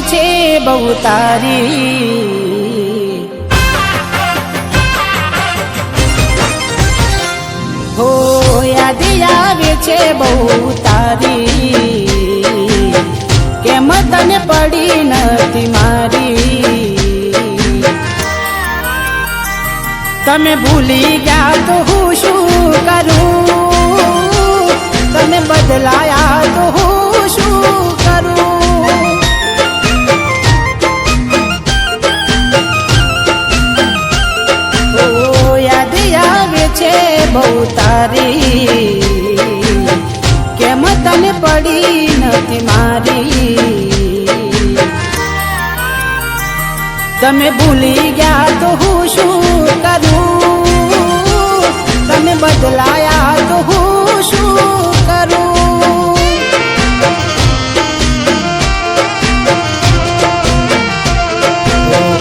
છે બહુ તારી, હો યાદ આવે છે બહુ તારી, કેમ તને પડી નથી મારી। તમે ભૂલી ગયા તો હું શું કરું, તમે બદલાયા તો હું શું કરું। ઓ યાદ આવે છે બહુ તારી, કેમ તને પડી નથી મારી। તમે ભૂલી ગયા તો હું શું કરું, તમે બદલાયા તો હું શું કરું।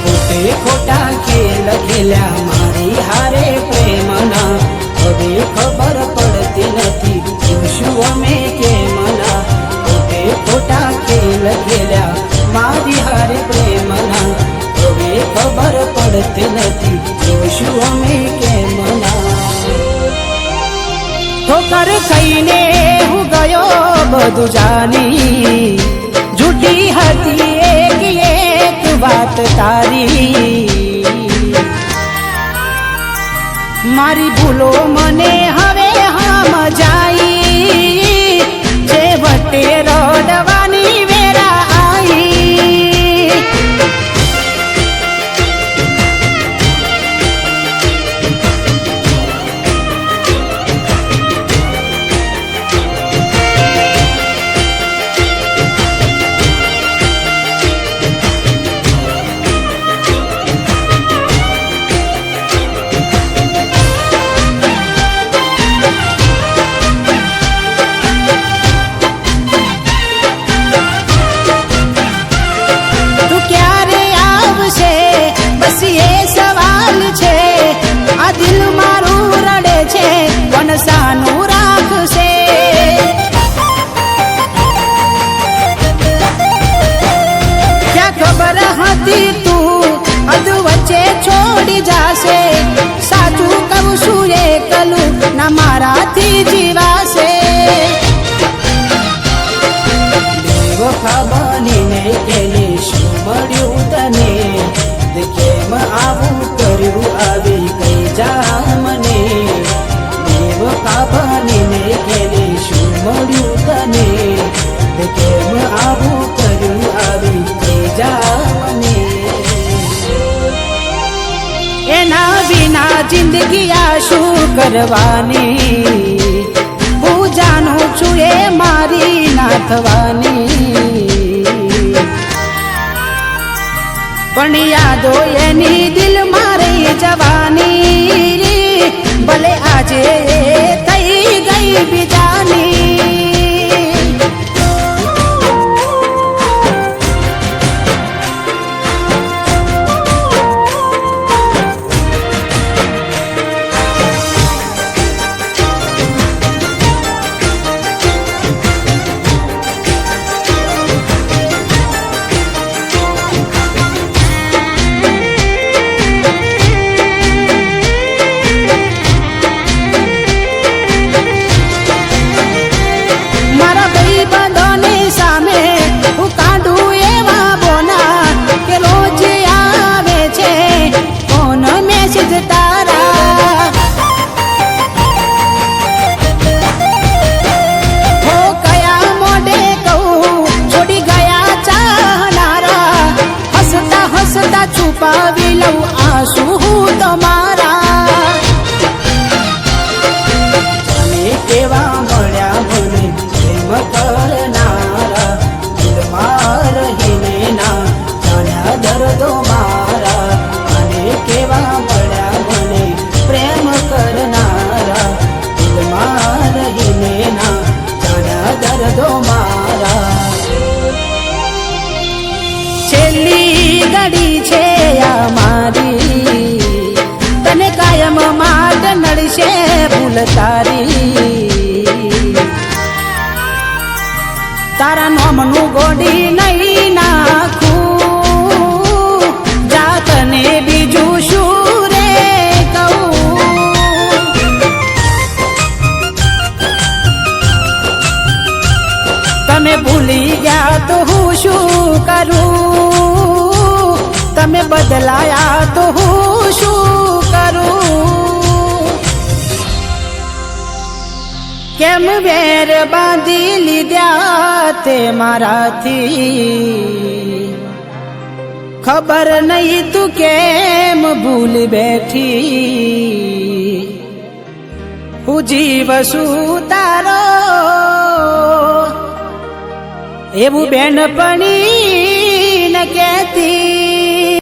ખોટે ખોટા ખેલ ખેલ્યા મારી હારે પ્રેમના, હવે ખબર પડતી નથી શું અમે કેમના। ખોટે ખોટા ખેલ ખેલ્યા મારી હારે પ્રેમના, હવે ખબર પડતી નથી શું અમે કેમના। ઠોકર ખાઈને હું ગયો બધું જાની, જૂઠી હતી એક વાત તારી। મારી ભૂલો મને હવે સમજાઈ, જે વટે રડવાની વેરા આવી। સાનું રાખશે, ક્યાં ખબર હતી તું અધ વચ્ચે છોડી જાશે। સાચું કહું છું એકલું ના મારાથી જીવાશે। બેવફા બનીને કેલી શું મળ્યું તને, કેમ આવું કર્યું આવી કઈ જા મને। બનીને કેલી શું મળ્યું તને, કેમ આવું કર્યું આવી કઈ જા મને। એના વિના જિંદગી આ શું કરવાની, હું જાણું છું એ મારી ના થવાની। પણ યાદો એની દિલ મારી જવાની, ભલે આજે થઈ ગઈ બીજાની। છુપાવી લઉં આંસુ હું તમારા, તમે કેવા મળ્યા મને પ્રેમ કરનારા, દિલમાં રહીને ના જાણ્યા દર્દો મારા। અને કેવા મળ્યા મને પ્રેમ કરનારા, દિલમાં રહીને ના જાણ્યા દર્દો મારા। છેલ્લી ઘડી છે આ મારી, તને કાયમ માટે નડશે ભૂલ તારી। તારા નોમનું ગોડી નહીં નાખું, કરું તમે બદલાયા તો હું શું કરું કેમ વેર બાંધી લીધા તે મારાથી ખબર નહીં તું કેમ ભૂલ બેઠી હું જીવ છું તારો એવું બેનપણી ન કહેતી